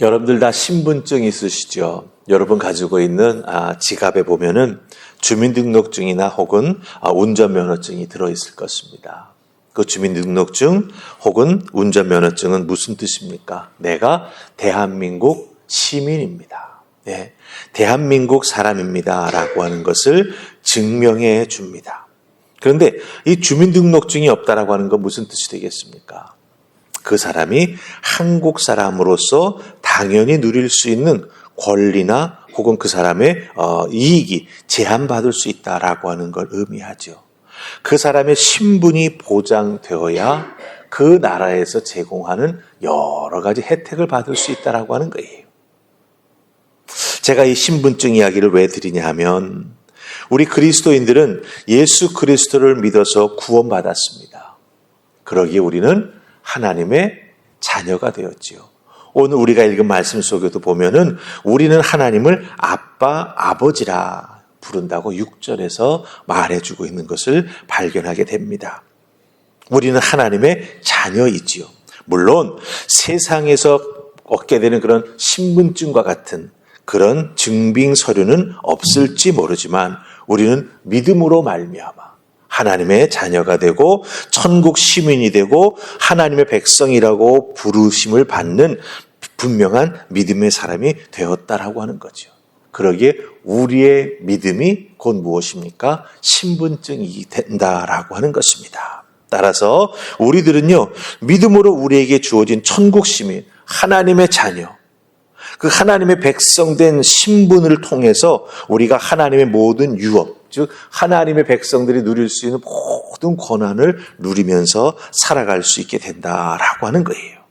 여러분들 다 신분증 있으시죠? 여러분 가지고 있는 지갑에 보면은 주민등록증이나 혹은 운전면허증이 들어있을 것입니다. 그 주민등록증 혹은 운전면허증은 무슨 뜻입니까? 내가 대한민국 시민입니다. 네, 대한민국 사람입니다 라고 하는 것을 증명해 줍니다. 그런데 이 주민등록증이 없다라고 하는 건 무슨 뜻이 되겠습니까? 그 사람이 한국 사람으로서 당연히 누릴 수 있는 권리나 혹은 그 사람의 이익이 제한받을 수 있다라고 하는 걸 의미하죠. 그 사람의 신분이 보장되어야 그 나라에서 제공하는 여러 가지 혜택을 받을 수 있다라고 하는 거예요. 제가 이 신분증 이야기를 왜 드리냐 하면 우리 그리스도인들은 예수 그리스도를 믿어서 구원받았습니다. 그러기에 우리는 하나님의 자녀가 되었지요. 오늘 우리가 읽은 말씀 속에도 보면은 우리는 하나님을 아빠, 아버지라 부른다고 6절에서 말해주고 있는 것을 발견하게 됩니다. 우리는 하나님의 자녀이지요. 물론 세상에서 얻게 되는 그런 신분증과 같은 그런 증빙 서류는 없을지 모르지만 우리는 믿음으로 말미암아 하나님의 자녀가 되고 천국 시민이 되고 하나님의 백성이라고 부르심을 받는 분명한 믿음의 사람이 되었다라고 하는 거죠. 그러기에 우리의 믿음이 곧 무엇입니까? 신분증이 된다라고 하는 것입니다. 따라서 우리들은요, 믿음으로 우리에게 주어진 천국 시민, 하나님의 자녀, 그 하나님의 백성된 신분을 통해서 우리가 하나님의 모든 유업, 즉 하나님의 백성들이 누릴 수 있는 모든 권한을 누리면서 살아갈 수 있게 된다라고 하는 거예요.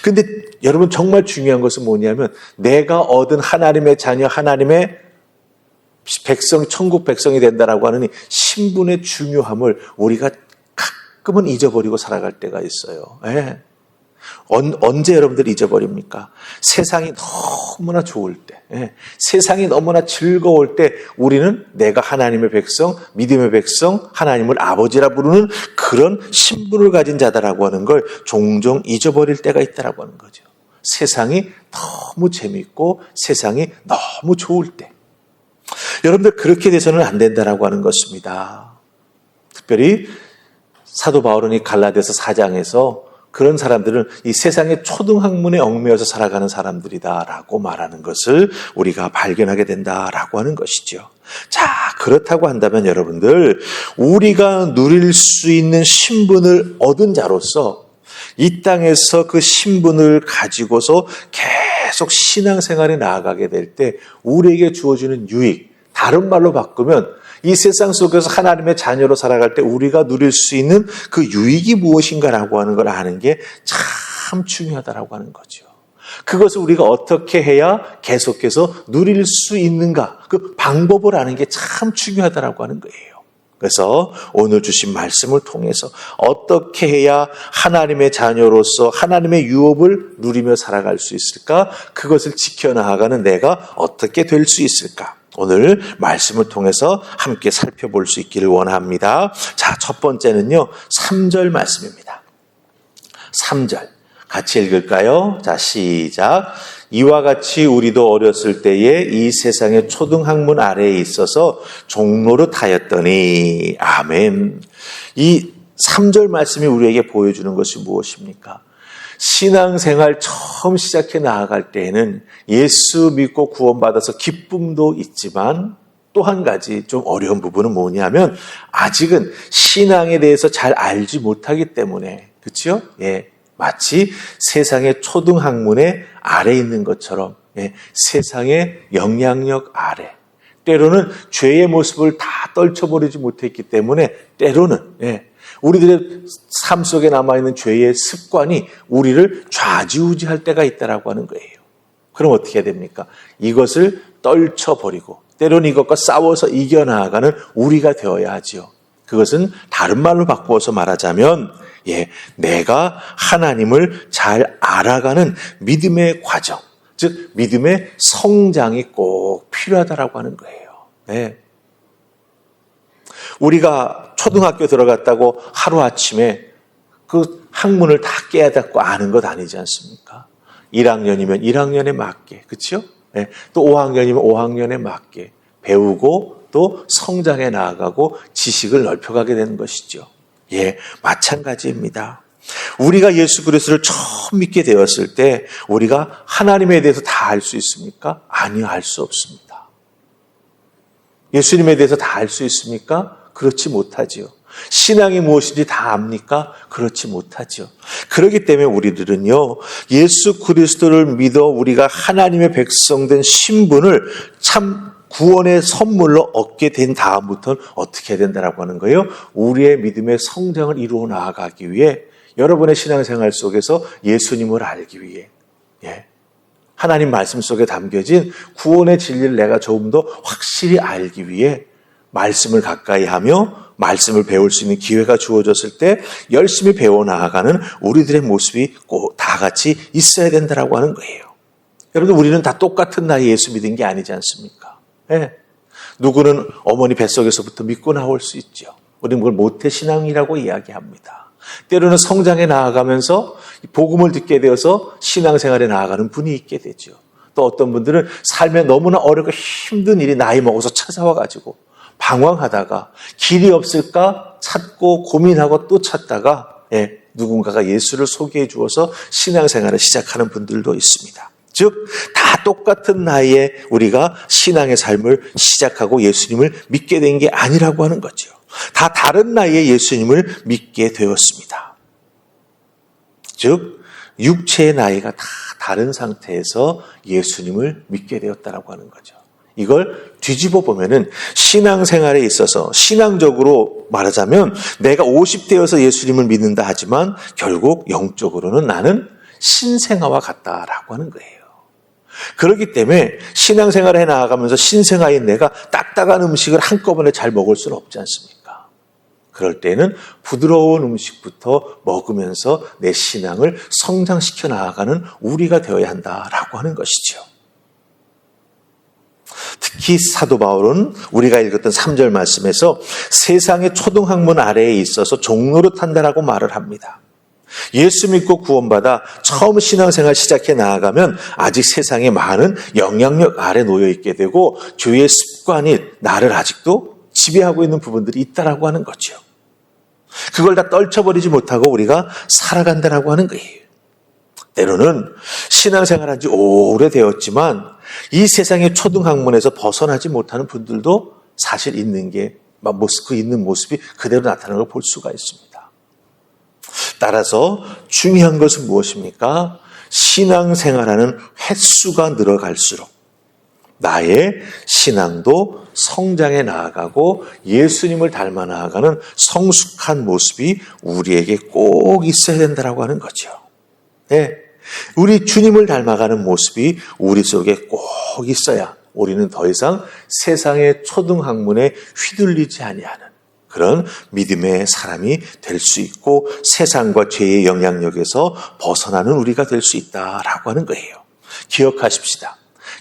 근데 여러분 정말 중요한 것은 뭐냐면 내가 얻은 하나님의 자녀, 하나님의 백성, 천국 백성이 된다라고 하는 이 신분의 중요함을 우리가 가끔은 잊어버리고 살아갈 때가 있어요. 네. 언제 여러분들이 잊어버립니까? 세상이 너무나 좋을 때, 세상이 너무나 즐거울 때 우리는 내가 하나님의 백성, 믿음의 백성, 하나님을 아버지라 부르는 그런 신분을 가진 자다라고 하는 걸 종종 잊어버릴 때가 있다라고 하는 거죠. 세상이 너무 재밌고 세상이 너무 좋을 때. 여러분들 그렇게 돼서는 안 된다라고 하는 것입니다. 특별히 사도 바울은 이 갈라디아서 4장에서 그런 사람들은 이 세상의 초등학문에 얽매여서 살아가는 사람들이다라고 말하는 것을 우리가 발견하게 된다라고 하는 것이죠. 자, 그렇다고 한다면 여러분들 우리가 누릴 수 있는 신분을 얻은 자로서 이 땅에서 그 신분을 가지고서 계속 신앙생활에 나아가게 될 때 우리에게 주어지는 유익, 다른 말로 바꾸면 이 세상 속에서 하나님의 자녀로 살아갈 때 우리가 누릴 수 있는 그 유익이 무엇인가라고 하는 걸 아는 게 참 중요하다라고 하는 거죠. 그것을 우리가 어떻게 해야 계속해서 누릴 수 있는가, 그 방법을 아는 게 참 중요하다라고 하는 거예요. 그래서 오늘 주신 말씀을 통해서 어떻게 해야 하나님의 자녀로서 하나님의 유업을 누리며 살아갈 수 있을까? 그것을 지켜나가는 내가 어떻게 될 수 있을까? 오늘 말씀을 통해서 함께 살펴볼 수 있기를 원합니다. 자, 첫 번째는요, 3절 말씀입니다. 3절 같이 읽을까요? 자, 시작. 이와 같이 우리도 어렸을 때에 이 세상의 초등학문 아래에 있어서 종노릇하였더니, 아멘. 이 3절 말씀이 우리에게 보여주는 것이 무엇입니까? 신앙생활 처음 시작해 나아갈 때에는 예수 믿고 구원받아서 기쁨도 있지만 또 한 가지 좀 어려운 부분은 뭐냐면 아직은 신앙에 대해서 잘 알지 못하기 때문에, 그렇죠? 예, 마치 세상의 초등학문의 아래에 있는 것처럼, 세상의 영향력 아래, 때로는 죄의 모습을 다 떨쳐버리지 못했기 때문에 때로는 우리들의 삶 속에 남아있는 죄의 습관이 우리를 좌지우지할 때가 있다라고 하는 거예요. 그럼 어떻게 해야 됩니까? 이것을 떨쳐버리고 때로는 이것과 싸워서 이겨나가는 우리가 되어야 하지요. 그것은 다른 말로 바꾸어서 말하자면 내가 하나님을 잘 알아가는 믿음의 과정, 즉 믿음의 성장이 꼭 필요하다라고 하는 거예요. 네. 우리가 초등학교 들어갔다고 하루아침에 그 학문을 다 깨닫고 아는 것 아니지 않습니까? 1학년이면 1학년에 맞게, 그렇죠? 예, 또 5학년이면 5학년에 맞게 배우고 또 성장해 나아가고 지식을 넓혀가게 되는 것이죠. 예, 마찬가지입니다. 우리가 예수 그리스도를 처음 믿게 되었을 때 우리가 하나님에 대해서 다 알 수 있습니까? 아니요, 알 수 없습니다. 예수님에 대해서 다 알 수 있습니까? 그렇지 못하지요. 신앙이 무엇인지 다 압니까? 그렇지 못하죠. 그렇기 때문에 우리들은요, 예수 그리스도를 믿어 우리가 하나님의 백성된 신분을 참 구원의 선물로 얻게 된 다음부터는 어떻게 해야 된다라고 하는 거예요? 우리의 믿음의 성장을 이루어 나아가기 위해 여러분의 신앙생활 속에서 예수님을 알기 위해, 하나님 말씀 속에 담겨진 구원의 진리를 내가 조금 더 확실히 알기 위해 말씀을 가까이 하며 말씀을 배울 수 있는 기회가 주어졌을 때 열심히 배워나가는 우리들의 모습이 꼭 다 같이 있어야 된다라고 하는 거예요. 여러분, 우리는 다 똑같은 나이에 예수 믿은 게 아니지 않습니까? 누구는 어머니 뱃속에서부터 믿고 나올 수 있죠. 우리는 그걸 모태신앙이라고 이야기합니다. 때로는 성장해 나아가면서 복음을 듣게 되어서 신앙생활에 나아가는 분이 있게 되죠. 또 어떤 분들은 삶에 너무나 어렵고 힘든 일이 나이 먹어서 찾아와가지고 방황하다가 길이 없을까 찾고 고민하고 또 찾다가 누군가가 예수를 소개해 주어서 신앙생활을 시작하는 분들도 있습니다. 즉, 다 똑같은 나이에 우리가 신앙의 삶을 시작하고 예수님을 믿게 된 게 아니라고 하는 거죠. 다 다른 나이에 예수님을 믿게 되었습니다. 즉, 육체의 나이가 다 다른 상태에서 예수님을 믿게 되었다라고 하는 거죠. 이걸 뒤집어 보면은 신앙생활에 있어서 신앙적으로 말하자면 내가 50대여서 예수님을 믿는다 하지만 결국 영적으로는 나는 신생아와 같다라고 하는 거예요. 그렇기 때문에 신앙생활을 해나가면서 신생아인 내가 딱딱한 음식을 한꺼번에 잘 먹을 수는 없지 않습니까? 그럴 때는 부드러운 음식부터 먹으면서 내 신앙을 성장시켜 나아가는 우리가 되어야 한다라고 하는 것이죠. 특히 사도 바울은 우리가 읽었던 3절 말씀에서 세상의 초등학문 아래에 있어서 종노릇 한다라고 말을 합니다. 예수 믿고 구원받아 처음 신앙생활 시작해 나아가면 아직 세상에 많은 영향력 아래 놓여 있게 되고 죄의 습관이 나를 아직도 지배하고 있는 부분들이 있다라고 하는 거죠. 그걸 다 떨쳐버리지 못하고 우리가 살아간다라고 하는 거예요. 때로는 신앙생활한 지 오래되었지만 이 세상의 초등학문에서 벗어나지 못하는 분들도 사실 있는 게 그 있는 모습이 그대로 나타나는 걸 볼 수가 있습니다. 따라서 중요한 것은 무엇입니까? 신앙생활하는 횟수가 늘어갈수록 나의 신앙도 성장해 나아가고 예수님을 닮아 나아가는 성숙한 모습이 우리에게 꼭 있어야 된다고 하는 거죠. 우리 주님을 닮아가는 모습이 우리 속에 꼭 있어야 우리는 더 이상 세상의 초등학문에 휘둘리지 아니하는 그런 믿음의 사람이 될 수 있고 세상과 죄의 영향력에서 벗어나는 우리가 될 수 있다라고 하는 거예요. 기억하십시다.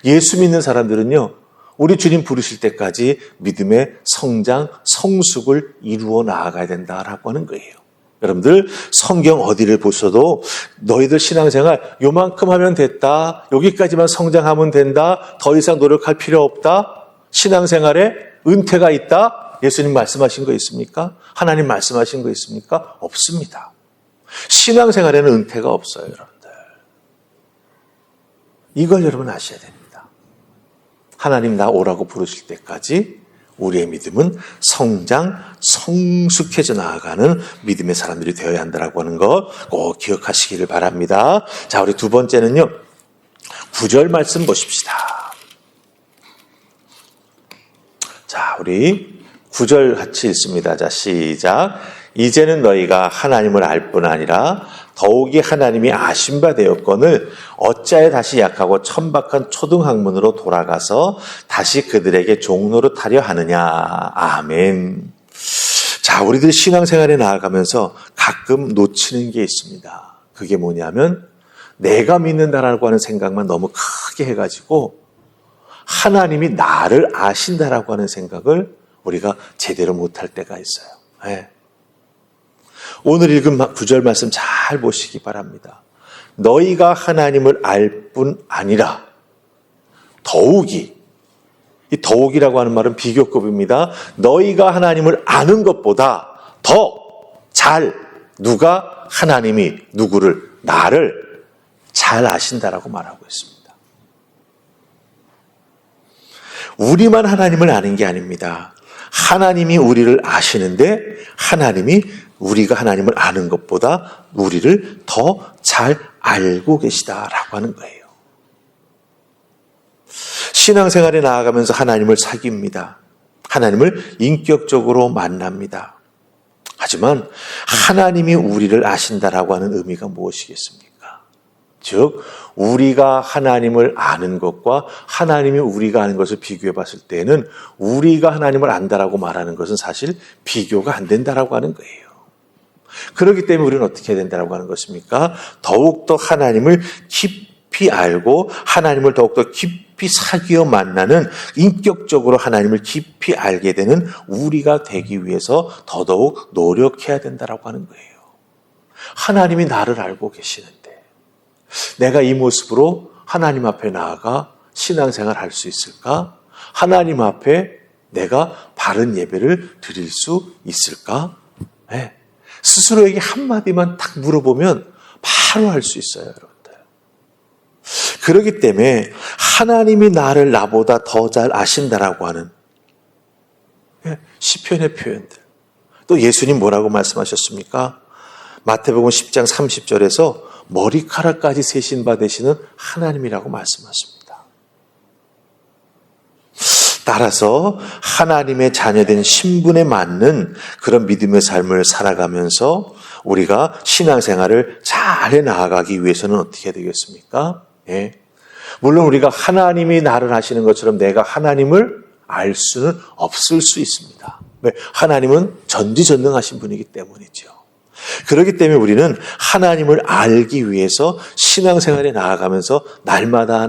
예수 믿는 사람들은요, 우리 주님 부르실 때까지 믿음의 성장, 성숙을 이루어 나아가야 된다라고 하는 거예요. 여러분들 성경 어디를 보셔도 너희들 신앙생활 요만큼 하면 됐다, 여기까지만 성장하면 된다, 더 이상 노력할 필요 없다, 신앙생활에 은퇴가 있다, 예수님 말씀하신 거 있습니까? 하나님 말씀하신 거 있습니까? 없습니다. 신앙생활에는 은퇴가 없어요, 여러분들. 이걸 여러분 아셔야 됩니다. 하나님 나 오라고 부르실 때까지 우리의 믿음은 성장, 성숙해져 나아가는 믿음의 사람들이 되어야 한다고 하는 것 꼭 기억하시기를 바랍니다. 자, 우리 두 번째는요, 9절 말씀 보십시다. 자, 우리 9절 같이 읽습니다. 자, 시작. 이제는 너희가 하나님을 알 뿐 아니라 더욱이 하나님이 아신 바 되었거늘 어찌하여 다시 약하고 천박한 초등학문으로 돌아가서 다시 그들에게 종노릇 하려 하느냐. 아멘. 자, 우리들 신앙생활에 나아가면서 가끔 놓치는 게 있습니다. 그게 뭐냐면 내가 믿는다라고 하는 생각만 너무 크게 해가지고 하나님이 나를 아신다라고 하는 생각을 우리가 제대로 못할 때가 있어요. 오늘 읽은 9절 말씀 잘 보시기 바랍니다. 너희가 하나님을 알 뿐 아니라 더욱이, 이 더욱이라고 하는 말은 비교급입니다. 너희가 하나님을 아는 것보다 더 잘, 누가 하나님이 누구를, 나를 잘 아신다라고 말하고 있습니다. 우리만 하나님을 아는 게 아닙니다. 하나님이 우리를 아시는데 하나님이 우리가 하나님을 아는 것보다 우리를 더 잘 알고 계시다라고 하는 거예요. 신앙생활에 나아가면서 하나님을 사귑니다. 하나님을 인격적으로 만납니다. 하지만 하나님이 우리를 아신다라고 하는 의미가 무엇이겠습니까? 즉 우리가 하나님을 아는 것과 하나님이 우리가 아는 것을 비교해 봤을 때는 우리가 하나님을 안다라고 말하는 것은 사실 비교가 안 된다라고 하는 거예요. 그렇기 때문에 우리는 어떻게 해야 된다라고 하는 것입니까? 더욱더 하나님을 깊이 알고 하나님을 더욱더 깊이 사귀어 만나는, 인격적으로 하나님을 깊이 알게 되는 우리가 되기 위해서 더더욱 노력해야 된다라고 하는 거예요. 하나님이 나를 알고 계시는데 내가 이 모습으로 하나님 앞에 나아가 신앙생활 할 수 있을까? 하나님 앞에 내가 바른 예배를 드릴 수 있을까? 네. 스스로에게 한마디만 딱 물어보면 바로 할 수 있어요, 여러분들. 그렇기 때문에 하나님이 나를 나보다 더 잘 아신다라고 하는 시편의 표현들. 또 예수님 뭐라고 말씀하셨습니까? 마태복음 10장 30절에서 머리카락까지 세신 바 되시는 하나님이라고 말씀하십니다. 따라서 하나님의 자녀된 신분에 맞는 그런 믿음의 삶을 살아가면서 우리가 신앙생활을 잘 나아가기 위해서는 어떻게 해야 되겠습니까? 예. 물론 우리가 하나님이 나를 아시는 것처럼 내가 하나님을 알 수는 없을 수 있습니다. 왜? 하나님은 전지전능하신 분이기 때문이죠. 그렇기 때문에 우리는 하나님을 알기 위해서 신앙생활에 나아가면서 날마다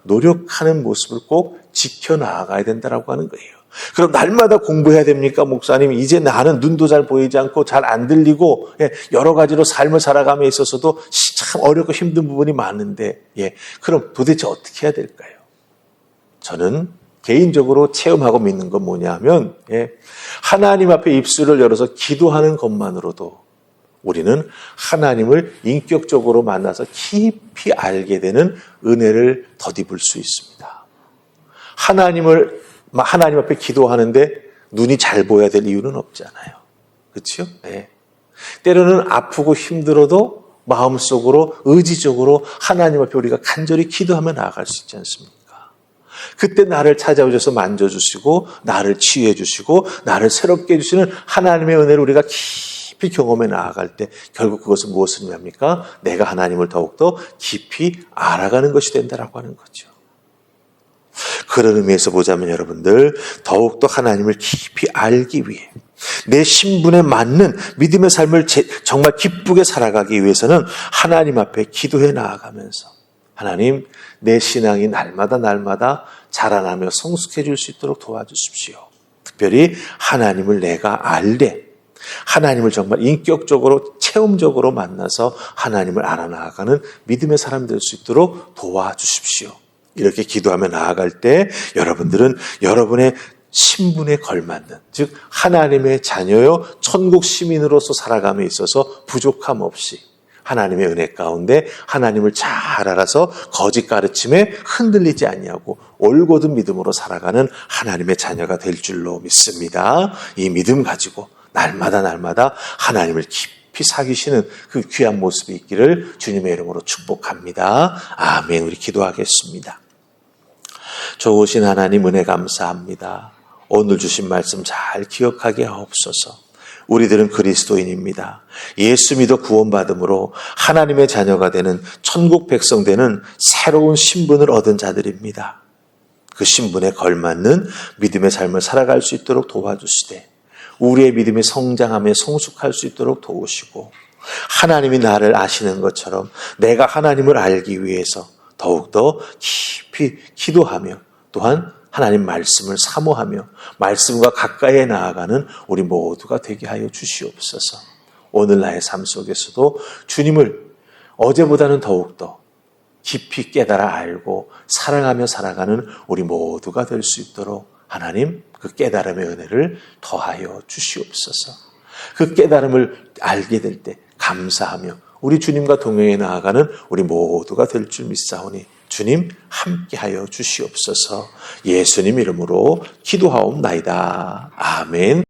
노력하는 모습을 꼭 지켜나가야 된다고 하는 거예요. 그럼 날마다 공부해야 됩니까? 목사님, 이제 나는 눈도 잘 보이지 않고 잘 안 들리고 여러 가지로 삶을 살아감에 있어서도 참 어렵고 힘든 부분이 많은데 그럼 도대체 어떻게 해야 될까요? 저는 개인적으로 체험하고 믿는 건 뭐냐 하면 하나님 앞에 입술을 열어서 기도하는 것만으로도 우리는 하나님을 인격적으로 만나서 깊이 알게 되는 은혜를 덧입을 수 있습니다. 하나님 앞에 기도하는데 눈이 잘 보여야 될 이유는 없잖아요. 그렇죠? 네. 때로는 아프고 힘들어도 마음속으로 의지적으로 하나님 앞에 우리가 간절히 기도하며 나아갈 수 있지 않습니까? 그때 나를 찾아오셔서 만져주시고 나를 치유해 주시고 나를 새롭게 해주시는 하나님의 은혜를 우리가 깊이 경험해 나아갈 때 결국 그것은 무엇을 의미합니까? 내가 하나님을 더욱더 깊이 알아가는 것이 된다라고 하는 거죠. 그런 의미에서 보자면 여러분들 더욱더 하나님을 깊이 알기 위해 내 신분에 맞는 믿음의 삶을 정말 기쁘게 살아가기 위해서는 하나님 앞에 기도해 나아가면서 하나님, 내 신앙이 날마다 자라나며 성숙해질 수 있도록 도와주십시오. 특별히 하나님을 내가 알되 하나님을 정말 인격적으로 체험적으로 만나서 하나님을 알아나가는 믿음의 사람 될 수 있도록 도와주십시오. 이렇게 기도하며 나아갈 때 여러분들은 여러분의 신분에 걸맞는, 즉 하나님의 자녀요 천국 시민으로서 살아감에 있어서 부족함 없이 하나님의 은혜 가운데 하나님을 잘 알아서 거짓 가르침에 흔들리지 아니하고 올곧은 믿음으로 살아가는 하나님의 자녀가 될 줄로 믿습니다. 이 믿음 가지고 날마다 하나님을 깊이 사귀시는 그 귀한 모습이 있기를 주님의 이름으로 축복합니다. 아멘. 우리 기도하겠습니다. 좋으신 하나님 은혜 감사합니다. 오늘 주신 말씀 잘 기억하게 하옵소서. 우리들은 그리스도인입니다. 예수 믿어 구원받음으로 하나님의 자녀가 되는 천국 백성 되는 새로운 신분을 얻은 자들입니다. 그 신분에 걸맞는 믿음의 삶을 살아갈 수 있도록 도와주시되 우리의 믿음이 성장하며 성숙할 수 있도록 도우시고 하나님이 나를 아시는 것처럼 내가 하나님을 알기 위해서 더욱더 깊이 기도하며 또한 하나님 말씀을 사모하며 말씀과 가까이에 나아가는 우리 모두가 되게 하여 주시옵소서. 오늘 나의 삶 속에서도 주님을 어제보다는 더욱더 깊이 깨달아 알고 사랑하며 살아가는 우리 모두가 될 수 있도록 하나님 그 깨달음의 은혜를 더하여 주시옵소서. 그 깨달음을 알게 될 때 감사하며 우리 주님과 동행해 나아가는 우리 모두가 될 줄 믿사오니 주님 함께하여 주시옵소서. 예수님 이름으로 기도하옵나이다. 아멘.